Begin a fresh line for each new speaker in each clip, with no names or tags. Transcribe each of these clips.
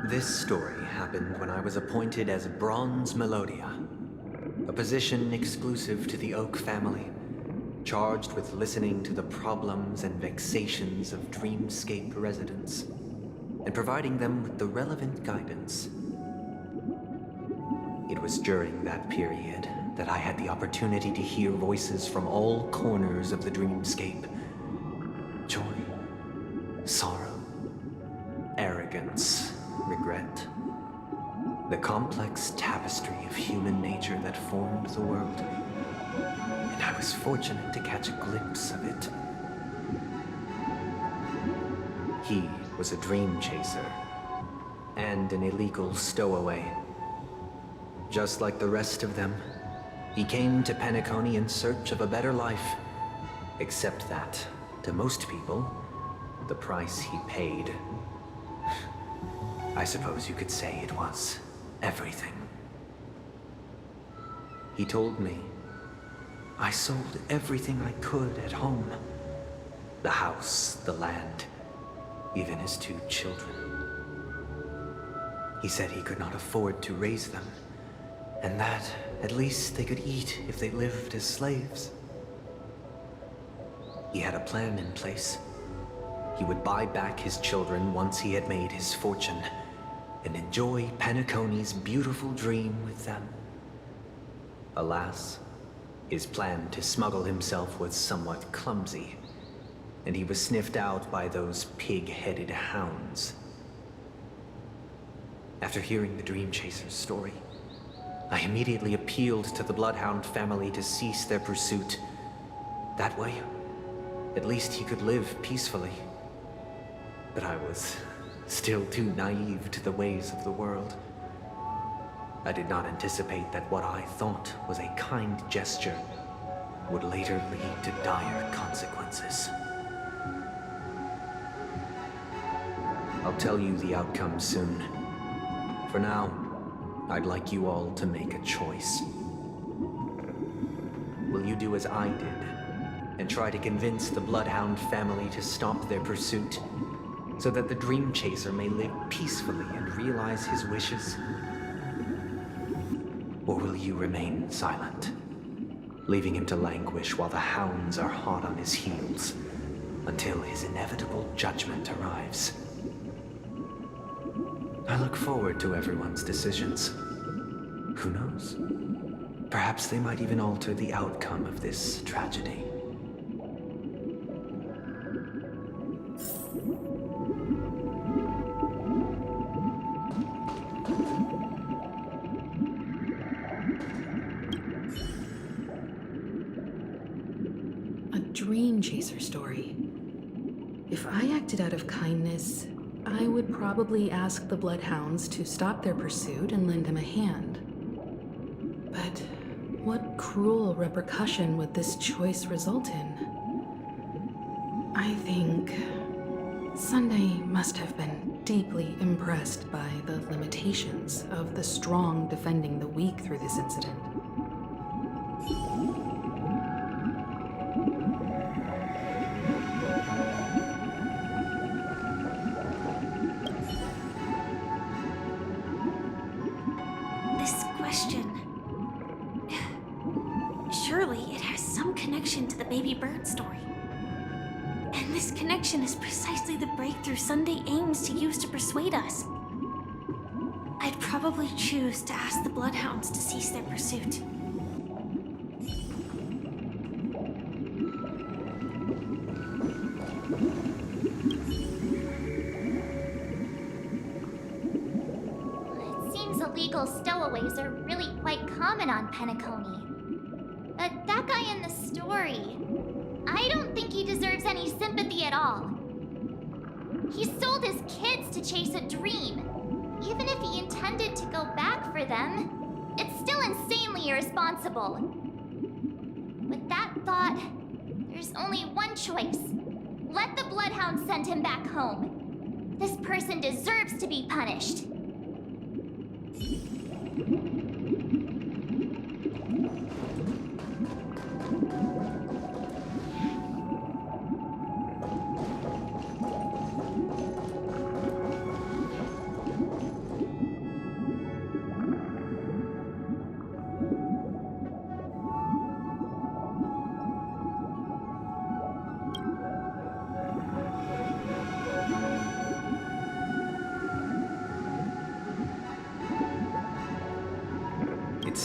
This story happened when I was appointed as Bronze Melodia, a position exclusive to the Oak family, charged with listening to the problems and vexations of Dreamscape residents, and providing them with the relevant guidance. It was during that period that I had the opportunity to hear voices from all corners of the Dreamscape. Joy, sorrow, arrogance, regret. The complex tapestry of human nature that formed the world. And I was fortunate to catch a glimpse of it. He was a dream chaser and an illegal stowaway. Just like the rest of them, he came to Penacony in search of a better life. Except that, to most people, the price he paid, I suppose you could say it was everything. He told me I sold everything I could at home. The house, the land, even his 2 children. He said he could not afford to raise them, and that at least they could eat if they lived as slaves. He had a plan in place. He would buy back his children once he had made his fortune, and enjoy Penacony's beautiful dream with them. Alas, his plan to smuggle himself was somewhat clumsy, and he was sniffed out by those pig-headed hounds. After hearing the Dream Chaser's story, I immediately appealed to the Bloodhound family to cease their pursuit. That way, at least he could live peacefully. But I was still too naive to the ways of the world. I did not anticipate that what I thought was a kind gesture would later lead to dire consequences. I'll tell you the outcome soon. For now, I'd like you all to make a choice. Will you do as I did and try to convince the Bloodhound family to stop their pursuit so that the Dream Chaser may live peacefully and realize his wishes? Or will you remain silent, leaving him to languish while the hounds are hot on his heels until his inevitable judgment arrives? I look forward to everyone's decisions. Who knows? Perhaps they might even alter the outcome of this tragedy.
A dream chaser story. If I acted out of kindness, I would probably ask the Bloodhounds to stop their pursuit and lend him a hand. But what cruel repercussion would this choice result in? I think Sunday must have been deeply impressed by the limitations of the strong defending the weak through this incident.
Surely it has some connection to the baby bird story. And this connection is precisely the breakthrough Sunday aims to use to persuade us. I'd probably choose to ask the Bloodhounds to cease their pursuit.
It seems illegal stowaways are really quite common on Penacony. But that guy in the story, I don't think he deserves any sympathy at all. He sold his kids to chase a dream. Even if he intended to go back for them, it's still insanely irresponsible. With that thought, there's only one choice. Let the Bloodhound send him back home. This person deserves to be punished.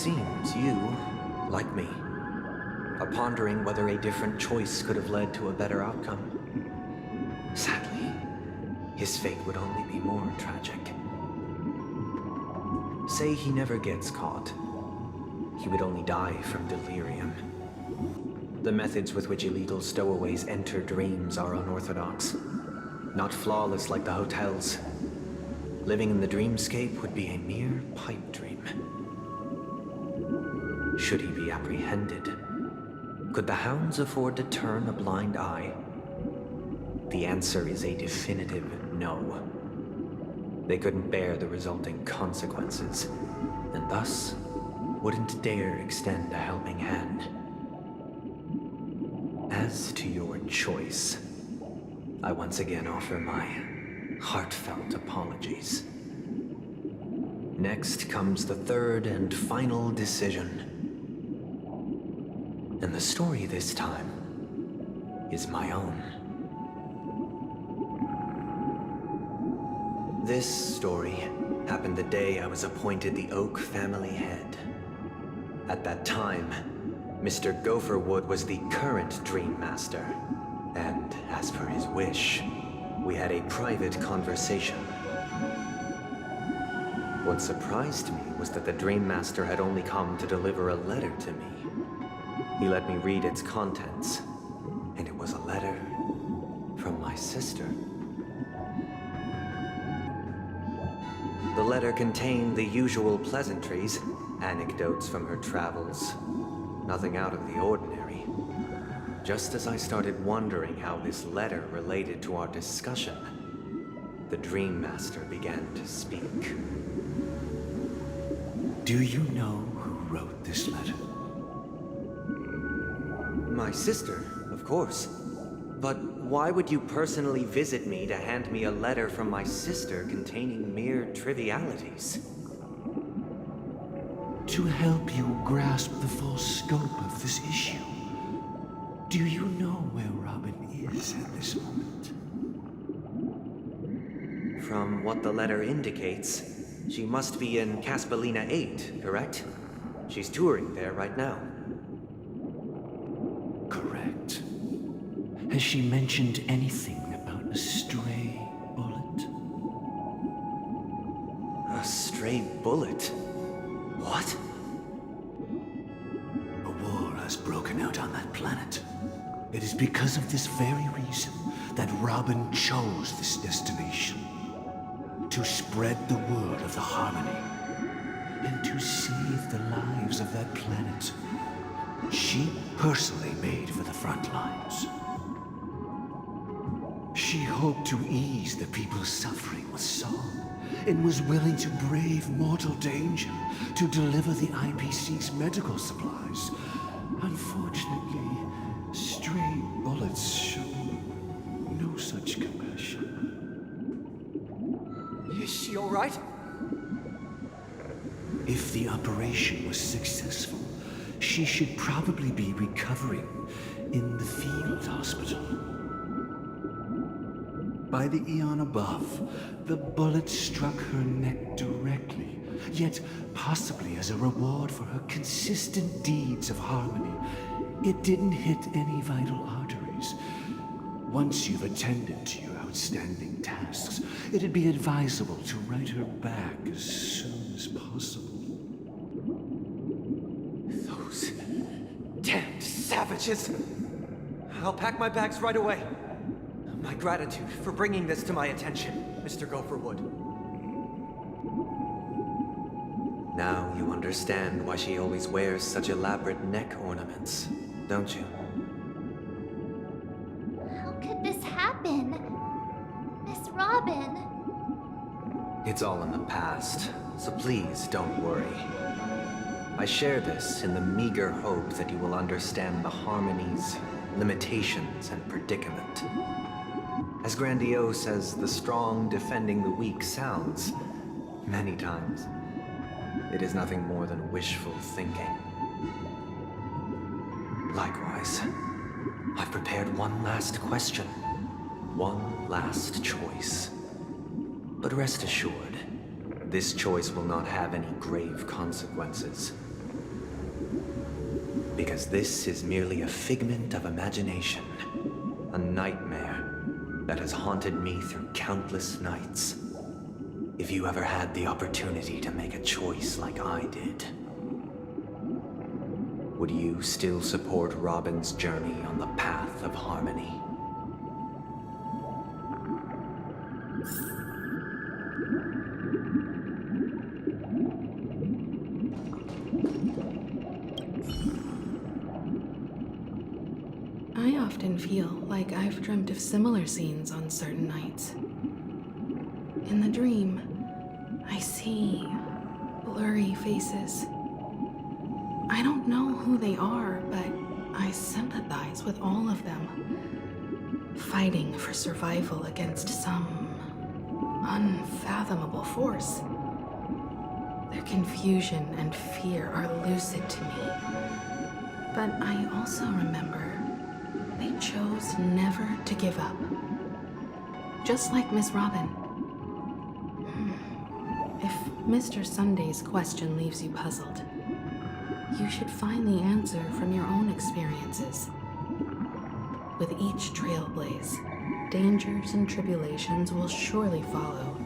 seems you, like me, are pondering whether a different choice could have led to a better outcome. Sadly, his fate would only be more tragic. Say he never gets caught. He would only die from delirium. The methods with which illegal stowaways enter dreams are unorthodox. Not flawless like the hotels. Living in the dreamscape would be a mere pipe dream. Should he be apprehended? Could the hounds afford to turn a blind eye? The answer is a definitive no. They couldn't bear the resulting consequences, and thus wouldn't dare extend a helping hand. As to your choice, I once again offer my heartfelt apologies. Next comes the third and final decision. And the story this time is my own. This story happened the day I was appointed the Oak family head. At that time, Mr. Gopherwood was the current Dream Master, and as per his wish, we had a private conversation. What surprised me was that the Dream Master had only come to deliver a letter to me. He let me read its contents, and it was a letter from my sister. The letter contained the usual pleasantries, anecdotes from her travels, nothing out of the ordinary. Just as I started wondering how this letter related to our discussion, the Dream Master began to speak.
Do you know who wrote this letter?
My sister, of course. But why would you personally visit me to hand me a letter from my sister containing mere trivialities?
To help you grasp the full scope of this issue. Do you know where Robin is at this moment?
From what the letter indicates, she must be in Caspelina 8, correct? She's touring there right now.
Correct. Has she mentioned anything about a stray bullet?
A stray bullet? What?
A war has broken out on that planet. It is because of this very reason that Robin chose this destination. To spread the word of the Harmony. And to save the lives of that planet. She personally made for the front lines. She hoped to ease the people's suffering with song, and was willing to brave mortal danger to deliver the IPC's medical supplies. Unfortunately, stray bullets show no such compassion.
Is she all right?
If the operation was successful, she should probably be recovering in the field hospital. By the eon above, the bullet struck her neck directly, yet possibly as a reward for her consistent deeds of harmony, it didn't hit any vital arteries. Once you've attended to your outstanding tasks, it'd be advisable to write her back as soon as possible.
Those damned savages! I'll pack my bags right away. My gratitude for bringing this to my attention, Mr. Gopherwood. Now you understand why she always wears such elaborate neck ornaments, don't you?
How could this happen? Miss Robin.
It's all in the past, so please don't worry. I share this in the meager hope that you will understand the Harmony's limitations and predicament. As grandiose as the strong defending the weak sounds, many times, it is nothing more than wishful thinking. Likewise, I've prepared one last question, one last choice. But rest assured, this choice will not have any grave consequences. Because this is merely a figment of imagination, a nightmare that has haunted me through countless nights. If you ever had the opportunity to make a choice like I did, would you still support Robin's journey on the path of harmony?
I often feel like I've dreamt of similar scenes on certain nights. In the dream, I see blurry faces. I don't know who they are, but I sympathize with all of them, fighting for survival against some unfathomable force. Their confusion and fear are lucid to me, but I also remember they chose never to give up. Just like Miss Robin. If Mr. Sunday's question leaves you puzzled, you should find the answer from your own experiences. With each trailblaze, dangers and tribulations will surely follow.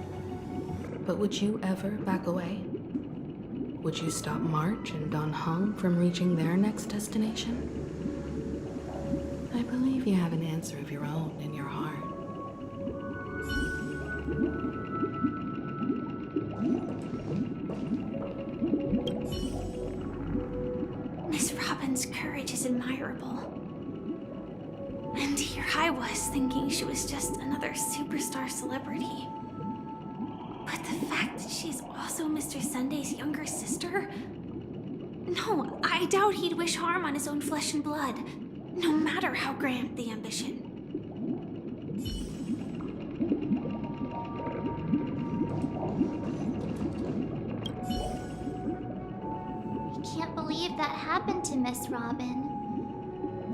But would you ever back away? Would you stop March and Don Hung from reaching their next destination? I believe you have an answer of your own in your heart.
Miss Robin's courage is admirable. And here I was thinking she was just another superstar celebrity. But the fact that she's also Mr. Sunday's younger sister? No, I doubt he'd wish harm on his own flesh and blood, no matter how grand the ambition.
I can't believe that happened to Miss Robin.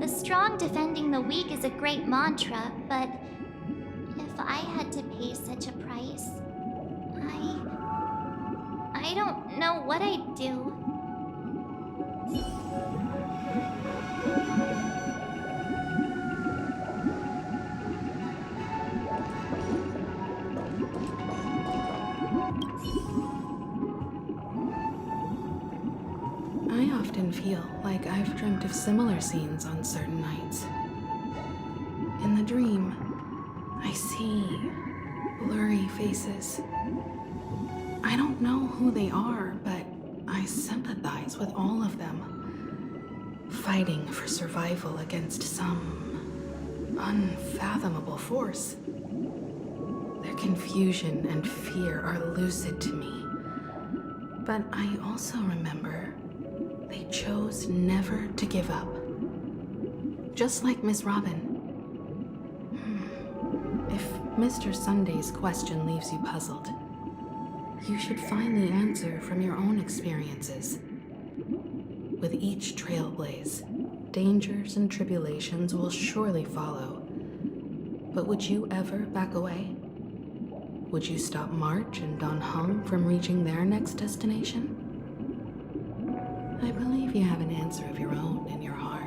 The strong defending the weak is a great mantra, but if I had to pay such a price, I don't know what I'd do.
I often feel like I've dreamt of similar scenes on certain nights. In the dream, I see blurry faces. I don't know who they are, but I sympathize with all of them, fighting for survival against some unfathomable force. Their confusion and fear are lucid to me, but I also remember they chose never to give up. Just like Miss Robin. If Mr. Sunday's question leaves you puzzled, you should find the answer from your own experiences. With each trailblaze, dangers and tribulations will surely follow. But would you ever back away? Would you stop March and Don Hung from reaching their next destination? I believe you have an answer of your own in your heart.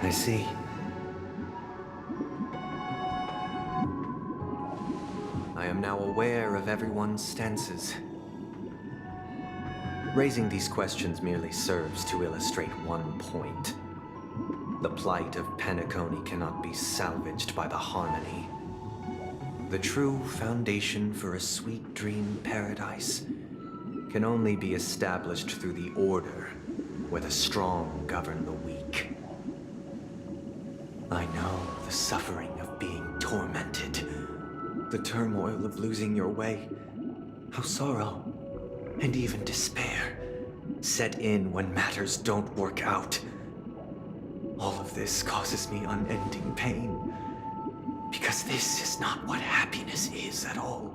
I see. I am now aware of everyone's stances. Raising these questions merely serves to illustrate one point. The plight of Penacony cannot be salvaged by the harmony. The true foundation for a sweet dream paradise can only be established through the order where the strong govern the weak. I know the suffering of being tormented, the turmoil of losing your way, how sorrow and even despair set in when matters don't work out. All of this causes me unending pain, because this is not what happiness is at all.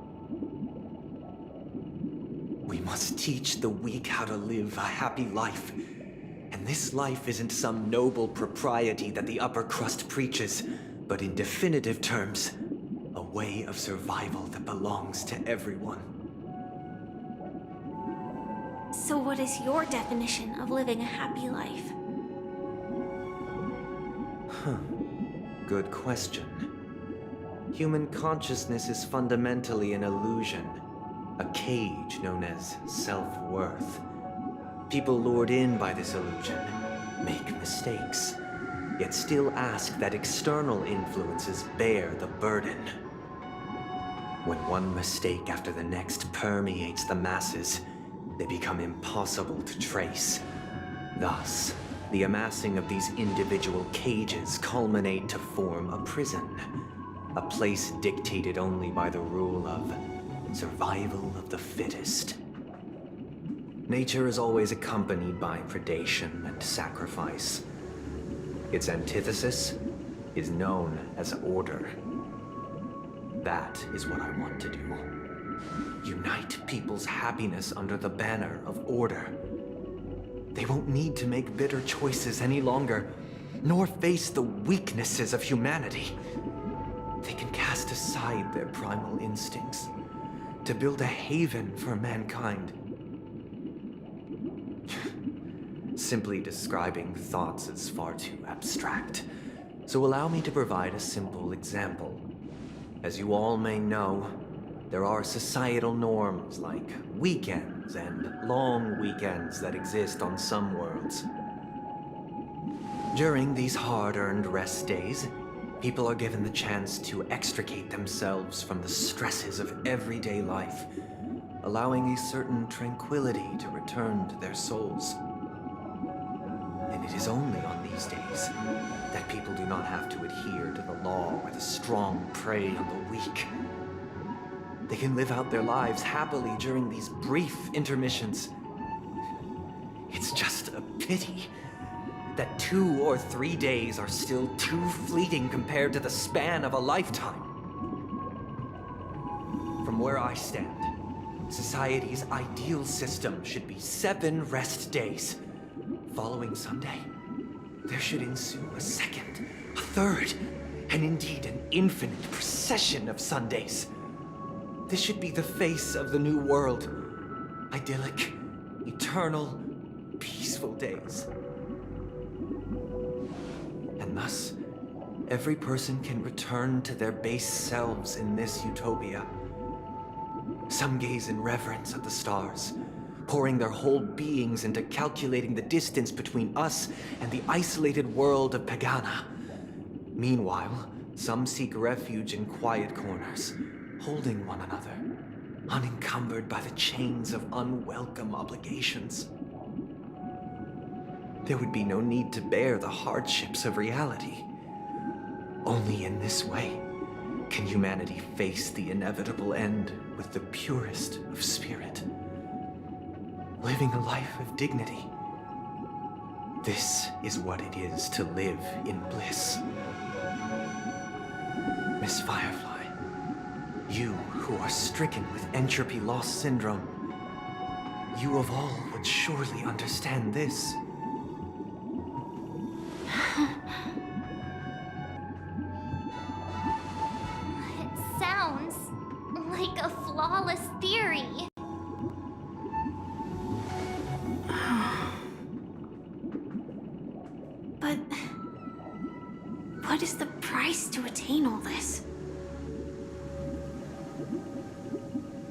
We must teach the weak how to live a happy life. And this life isn't some noble propriety that the upper crust preaches, but in definitive terms, a way of survival that belongs to everyone.
So what is your definition of living a happy life?
Good question. Human consciousness is fundamentally an illusion, a cage known as self-worth. People lured in by this illusion make mistakes, yet still ask that external influences bear the burden. When one mistake after the next permeates the masses, they become impossible to trace. Thus, the amassing of these individual cages culminate to form a prison, a place dictated only by the rule of survival of the fittest. Nature is always accompanied by predation and sacrifice. Its antithesis is known as order. That is what I want to do. Unite people's happiness under the banner of order. They won't need to make bitter choices any longer, nor face the weaknesses of humanity. They can cast aside their primal instincts to build a haven for mankind. Simply describing thoughts is far too abstract, so allow me to provide a simple example. As you all may know, there are societal norms like weekends and long weekends that exist on some worlds. During these hard-earned rest days, people are given the chance to extricate themselves from the stresses of everyday life, allowing a certain tranquility to return to their souls. And it is only on these days that people do not have to adhere to the law where the strong prey on the weak. They can live out their lives happily during these brief intermissions. It's just a pity that 2 or 3 days are still too fleeting compared to the span of a lifetime. From where I stand, society's ideal system should be 7 rest days. Following Sunday, there should ensue a second, a third, and indeed an infinite procession of Sundays. This should be the face of the new world. Idyllic, eternal, peaceful days. And thus, every person can return to their base selves in this utopia. Some gaze in reverence at the stars, pouring their whole beings into calculating the distance between us and the isolated world of Pagana. Meanwhile, some seek refuge in quiet corners, holding one another, unencumbered by the chains of unwelcome obligations. There would be no need to bear the hardships of reality. Only in this way can humanity face the inevitable end with the purest of spirit, living a life of dignity. This is what it is to live in bliss. Miss Firefly, you who are stricken with entropy loss syndrome, you of all would surely understand this.
It sounds like a flawless theory.
But what is the price to attain all this?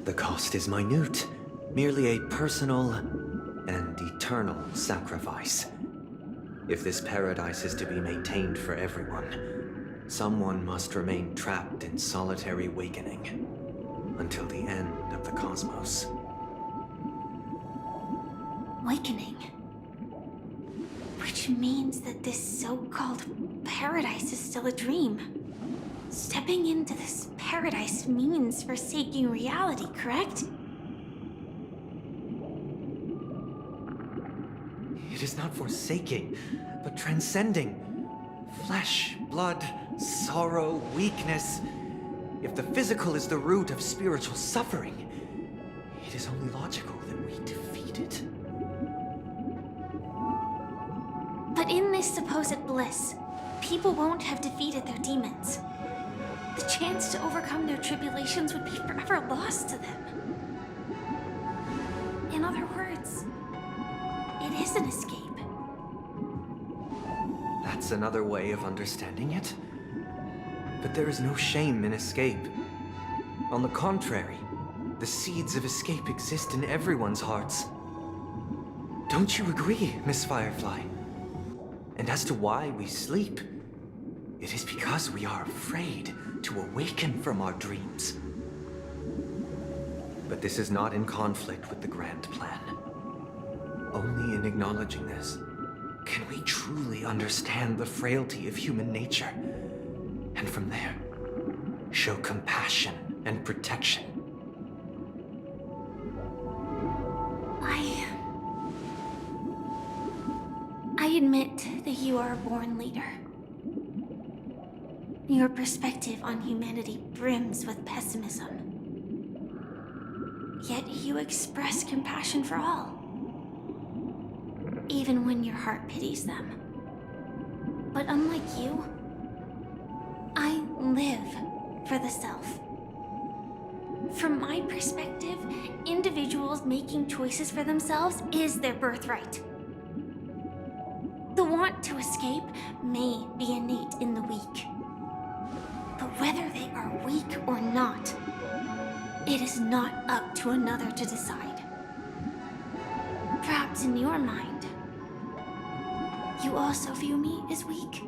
The cost is minute, merely a personal and eternal sacrifice. If this paradise is to be maintained for everyone, someone must remain trapped in solitary awakening until the end of the cosmos.
Awakening. Which means that this so-called paradise is still a dream. Stepping into this paradise means forsaking reality, correct?
It is not forsaking, but transcending. Flesh, blood, sorrow, weakness. If the physical is the root of spiritual suffering, it is only logical that we defeat it.
But in this supposed bliss, people won't have defeated their demons. The chance to overcome their tribulations would be forever lost to them. In other words, it is an escape.
That's another way of understanding it. But there is no shame in escape. On the contrary, the seeds of escape exist in everyone's hearts. Don't you agree, Miss Firefly? And as to why we sleep, it is because we are afraid to awaken from our dreams. But this is not in conflict with the grand plan. Only in acknowledging this can we truly understand the frailty of human nature, and from there, show compassion and protection.
I admit that you are a born leader. Your perspective on humanity brims with pessimism. Yet you express compassion for all, even when your heart pities them. But unlike you, I live for the self. From my perspective, individuals making choices for themselves is their birthright. The want to escape may be innate in the weak. But whether they are weak or not, it is not up to another to decide. Perhaps in your mind, you also view me as weak.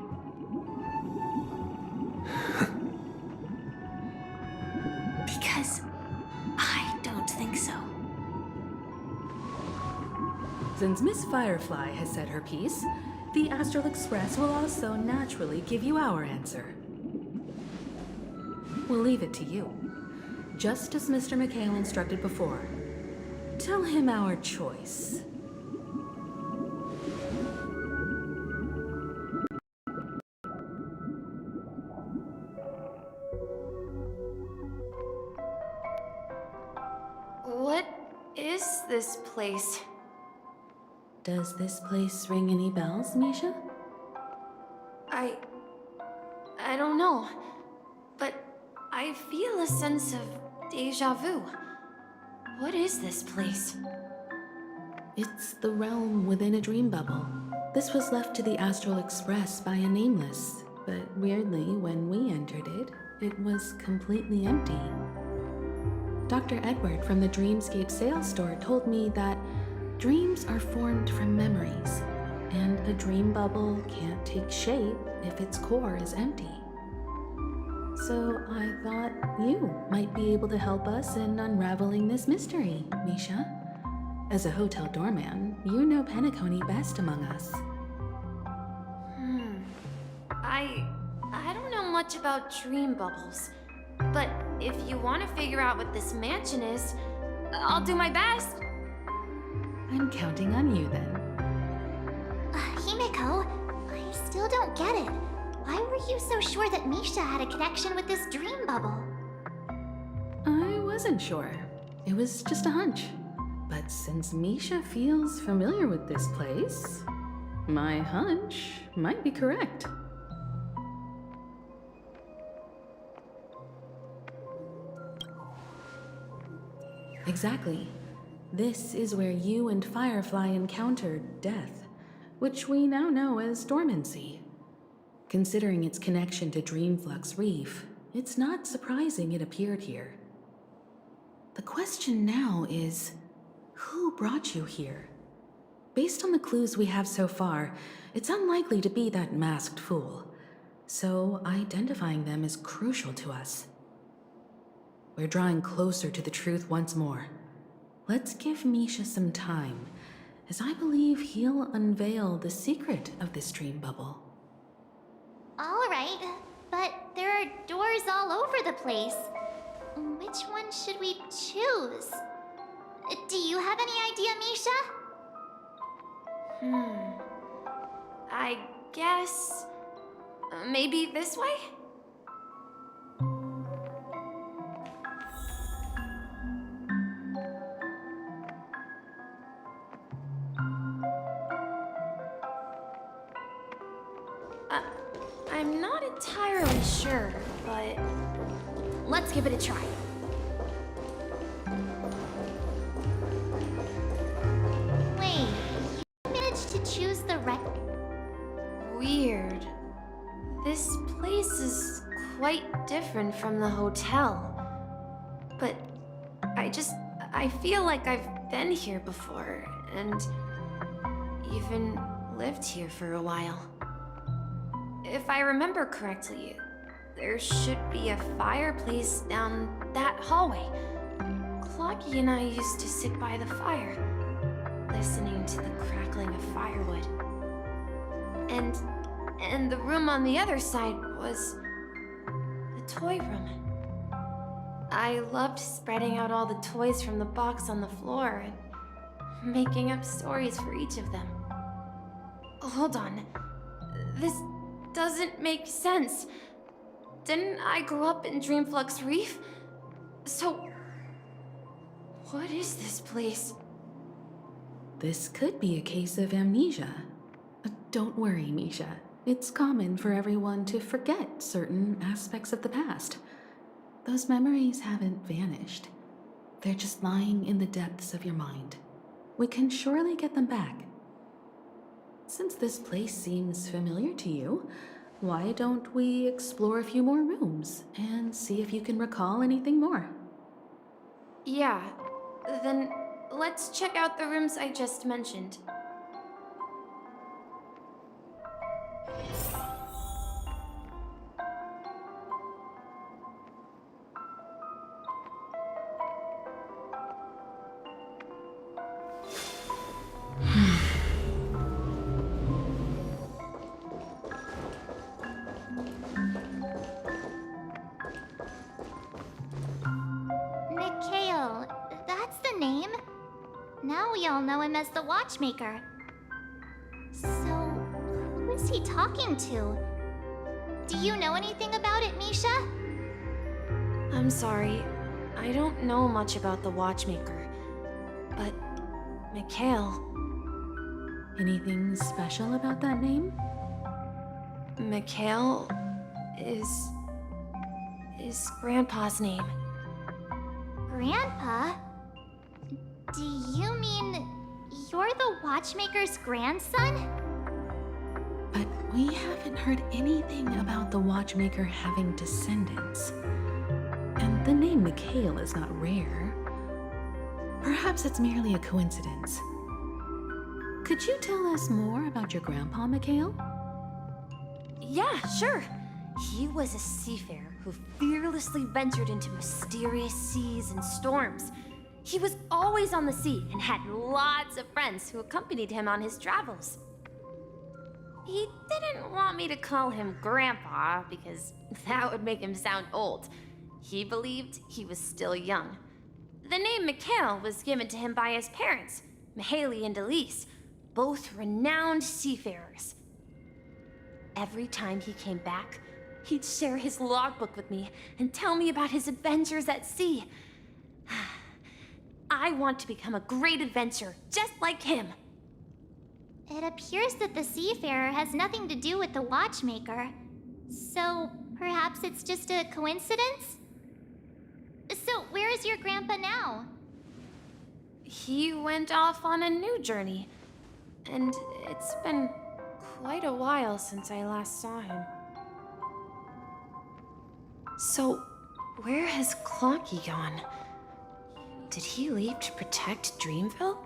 Because I don't think so.
Since Miss Firefly has said her piece, the Astral Express will also naturally give you our answer. We'll leave it to you. Just as Mr. McHale instructed before. Tell him our choice.
What is this place?
Does this place ring any bells, Misha?
I don't know, but I feel a sense of déjà vu. What is this place?
It's the realm within a dream bubble. This was left to the Astral Express by a nameless, but weirdly, when we entered it, it was completely empty. Dr. Edward from the Dreamscape sales store told me that dreams are formed from memories, and a dream bubble can't take shape if its core is empty. So I thought you might be able to help us in unraveling this mystery, Misha. As a hotel doorman, you know Penacony best among us.
I don't know much about dream bubbles, but if you want to figure out what this mansion is, I'll do my best.
I'm counting on you then.
Himeko, I still don't get it. Why were you so sure that Misha had a connection with this dream bubble?
I wasn't sure. It was just a hunch. But since Misha feels familiar with this place, my hunch might be correct. Exactly. This is where you and Firefly encountered death, which we now know as dormancy. Considering its connection to Dreamflux Reef, it's not surprising it appeared here. The question now is, who brought you here? Based on the clues we have so far, it's unlikely to be that masked fool, so identifying them is crucial to us. We're drawing closer to the truth once more. Let's give Misha some time, as I believe he'll unveil the secret of this dream bubble.
All right, but there are doors all over the place. Which one should we choose? Do you have any idea, Misha?
I guess... maybe this way? I'm not entirely sure, but let's give it a try.
Wait, you managed to choose the
Weird. This place is quite different from the hotel. But I feel like I've been here before, and even lived here for a while. If I remember correctly, there should be a fireplace down that hallway. Clocky and I used to sit by the fire, listening to the crackling of firewood. And the room on the other side was the toy room. I loved spreading out all the toys from the box on the floor and making up stories for each of them. Hold on. This doesn't make sense. Didn't I grow up in Dreamflux Reef? So, what is this place?
This could be a case of amnesia. Don't worry, Misha. It's common for everyone to forget certain aspects of the past. Those memories haven't vanished. They're just lying in the depths of your mind. We can surely get them back. Since this place seems familiar to you, why don't we explore a few more rooms and see if you can recall anything more?
Yeah, then let's check out the rooms I just mentioned.
Mikhail, that's the name. Now we all know him as the watchmaker. So, who is he talking to? Do you know anything about it, Misha?
I'm sorry, I don't know much about the watchmaker, but Mikhail.
Anything special about that name?
Mikhail is Grandpa's name.
Grandpa? Do you mean you're the watchmaker's grandson?
But we haven't heard anything about the watchmaker having descendants. And the name Mikhail is not rare. Perhaps it's merely a coincidence. Could you tell us more about your grandpa, Mikhail?
Yeah, sure. He was a seafarer who fearlessly ventured into mysterious seas and storms. He was always on the sea and had lots of friends who accompanied him on his travels. He didn't want me to call him Grandpa because that would make him sound old. He believed he was still young. The name Mikhail was given to him by his parents, Mihaly and Elise, both renowned seafarers. Every time he came back, he'd share his logbook with me and tell me about his adventures at sea. I want to become a great adventurer, just like him.
It appears that the seafarer has nothing to do with the watchmaker. So, perhaps it's just a coincidence? So, where is your grandpa now?
He went off on a new journey, and it's been quite a while since I last saw him. So, where has Clocky gone? Did he leave to protect Dreamville?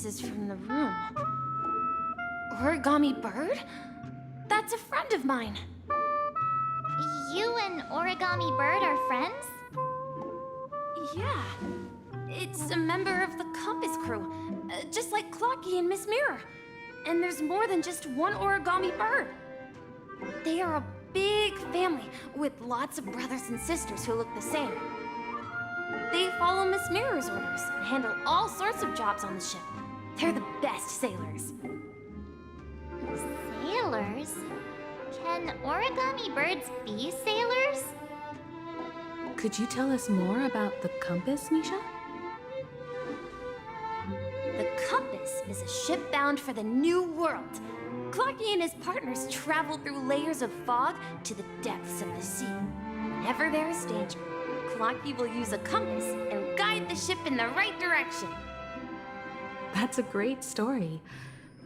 From the room. Origami Bird? That's a friend of mine.
You and Origami Bird are friends?
Yeah. It's a member of the Compass crew. just like Clocky and Miss Mirror. And there's more than just one origami bird. They are a big family with lots of brothers and sisters who look the same. They follow Miss Mirror's orders and handle all sorts of jobs on the ship. They're the best sailors.
Sailors? Can origami birds be sailors?
Could you tell us more about the compass, Misha?
The compass is a ship bound for the new world. Clocky and his partners travel through layers of fog to the depths of the sea. Whenever there is danger, Clocky will use a compass and guide the ship in the right direction.
That's a great story.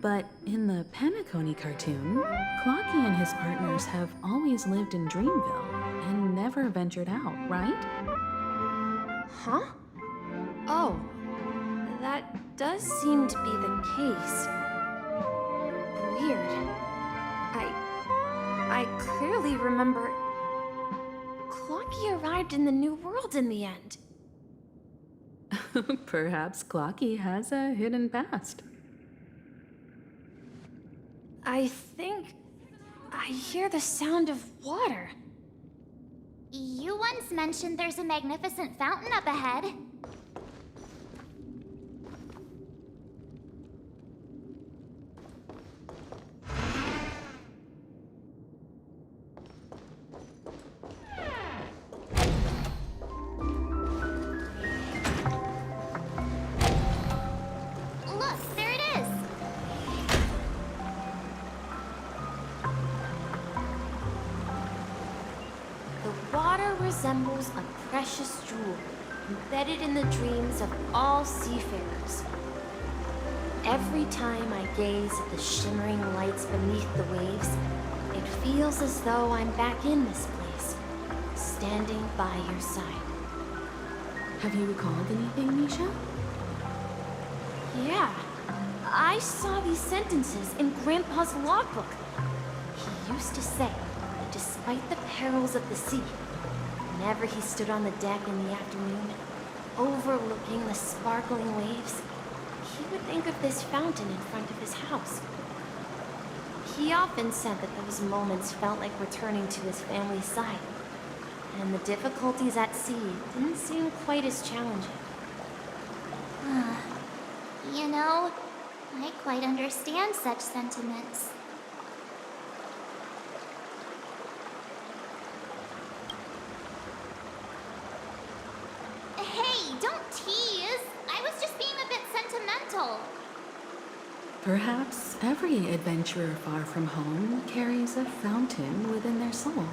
But in the Penacony cartoon, Clocky and his partners have always lived in Dreamville and never ventured out, right?
Huh? Oh, that does seem to be the case. Weird. I clearly remember Clocky arrived in the New World in the end.
Perhaps Clocky has a hidden past.
I think I hear the sound of water.
You once mentioned there's a magnificent fountain up ahead. Look, there it is.
The water resembles a precious jewel embedded in the dreams of all seafarers. Every time I gaze at the shimmering lights beneath the waves, it feels as though I'm back in this place, standing by your side.
Have you recalled anything, Misha?
Yeah, I saw these sentences in Grandpa's logbook. He used to say that despite the perils of the sea, whenever he stood on the deck in the afternoon, overlooking the sparkling waves, he would think of this fountain in front of his house. He often said that those moments felt like returning to his family's side, and the difficulties at sea didn't seem quite as challenging.
You know, I quite understand such sentiments. Hey, don't tease! I was just being a bit sentimental.
Perhaps every adventurer far from home carries a fountain within their soul.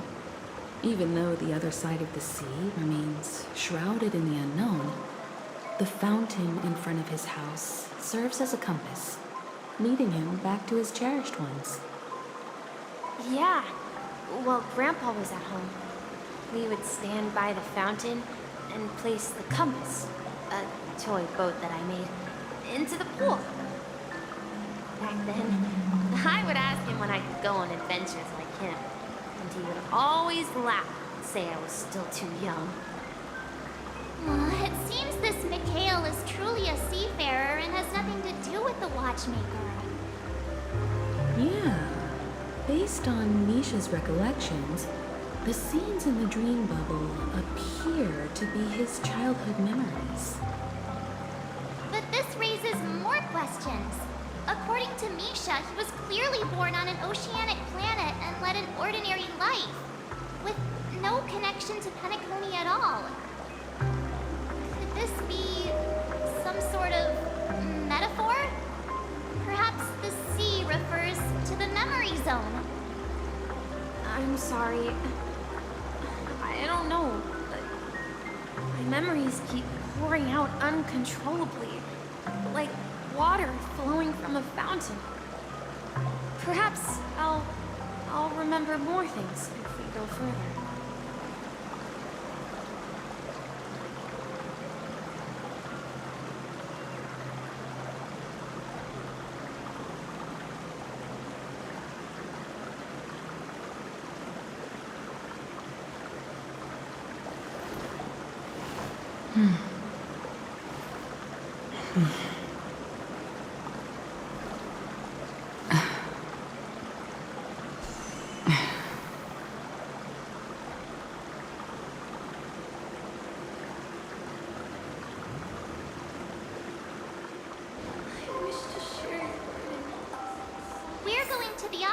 Even though the other side of the sea remains shrouded in the unknown, the fountain in front of his house serves as a compass, leading him back to his cherished ones.
Yeah, while Grandpa was at home, we would stand by the fountain and place the compass, a toy boat that I made, into the pool. Back then, I would ask him when I could go on adventures like him, and he would always laugh and say I was still too young.
It seems this Mikhail is truly a seafarer and has nothing to do with the watchmaker.
Yeah. Based on Misha's recollections, the scenes in the dream bubble appear to be his childhood memories.
But this raises more questions. According to Misha, he was clearly born on an oceanic planet and led an ordinary life, with no connection to Penacony at all. Could this be some sort of metaphor? Perhaps the sea refers to the memory zone.
I'm sorry. I don't know. My memories keep pouring out uncontrollably, like water flowing from a fountain. Perhaps I'll remember more things if we go further.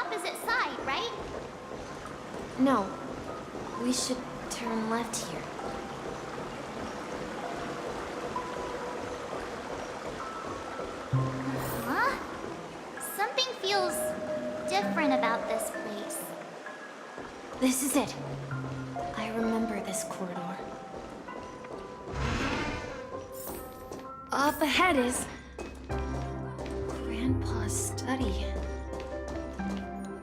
opposite side, right?
No, we should turn left here.
Huh? Something feels different about this place.
This is it. I remember this corridor. Up ahead is Grandpa's study.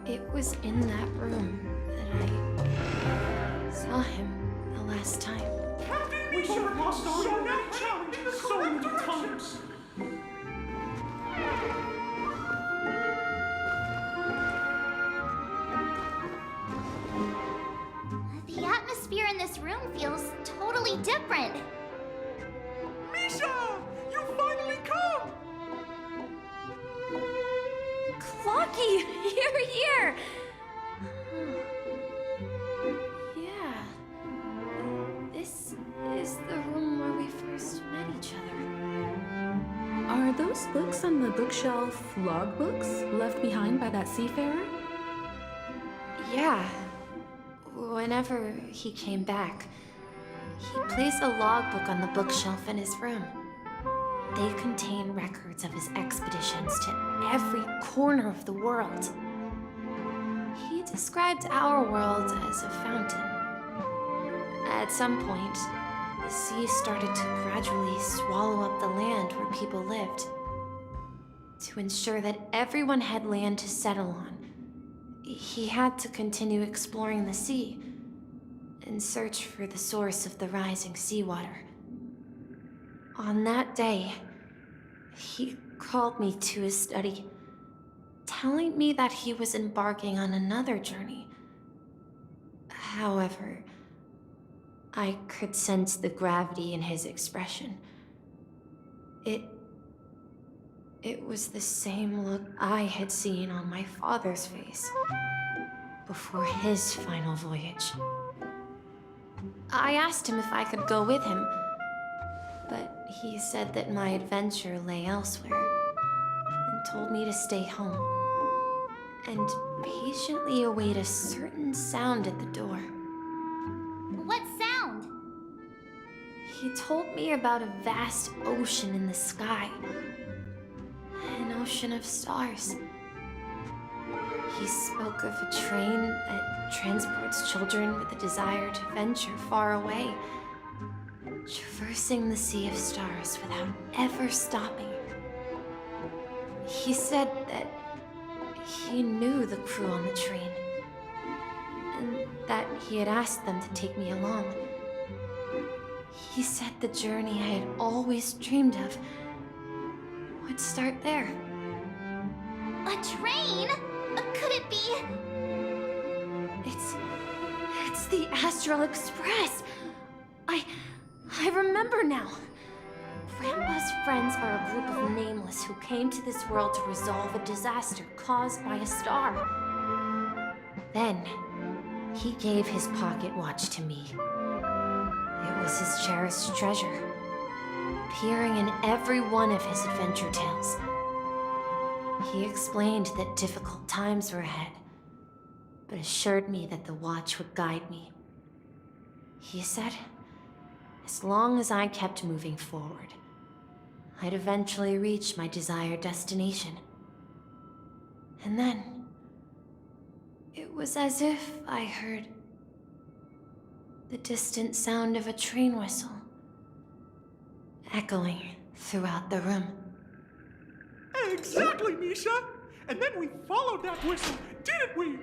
It was in that room that I saw him the last time.
We should have lost our challenge so many times.
The atmosphere in this room feels totally different.
Misha! You finally come!
Clocky, you're here! Yeah. This is the room where we first met each other.
Are those books on the bookshelf logbooks left behind by that seafarer?
Yeah. Whenever he came back, he placed a logbook on the bookshelf in his room. They contain records of his expeditions to every corner of the world. He described our world as a fountain. At some point, the sea started to gradually swallow up the land where people lived. To ensure that everyone had land to settle on, he had to continue exploring the sea and search for the source of the rising seawater. On that day, he called me to his study, telling me that he was embarking on another journey. However, I could sense the gravity in his expression. It was the same look I had seen on my father's face before his final voyage. I asked him if I could go with him, but he said that my adventure lay elsewhere and told me to stay home and patiently await a certain sound at the door.
What sound?
He told me about a vast ocean in the sky, an ocean of stars. He spoke of a train that transports children with a desire to venture far away, traversing the sea of stars without ever stopping. He said that he knew the crew on the train, and that he had asked them to take me along. He said the journey I had always dreamed of would start there.
A train? Could it be?
It's the Astral Express. I remember now. Grandpa's friends are a group of nameless who came to this world to resolve a disaster caused by a star. Then, he gave his pocket watch to me. It was his cherished treasure, appearing in every one of his adventure tales. He explained that difficult times were ahead, but assured me that the watch would guide me. He said, as long as I kept moving forward, I'd eventually reach my desired destination. And then, it was as if I heard the distant sound of a train whistle echoing throughout the room.
Exactly, Misha! And then we followed that whistle, didn't we?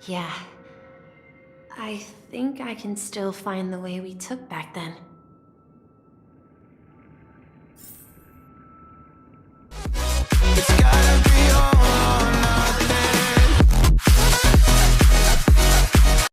Yeah. I think I can still find the way we took back then.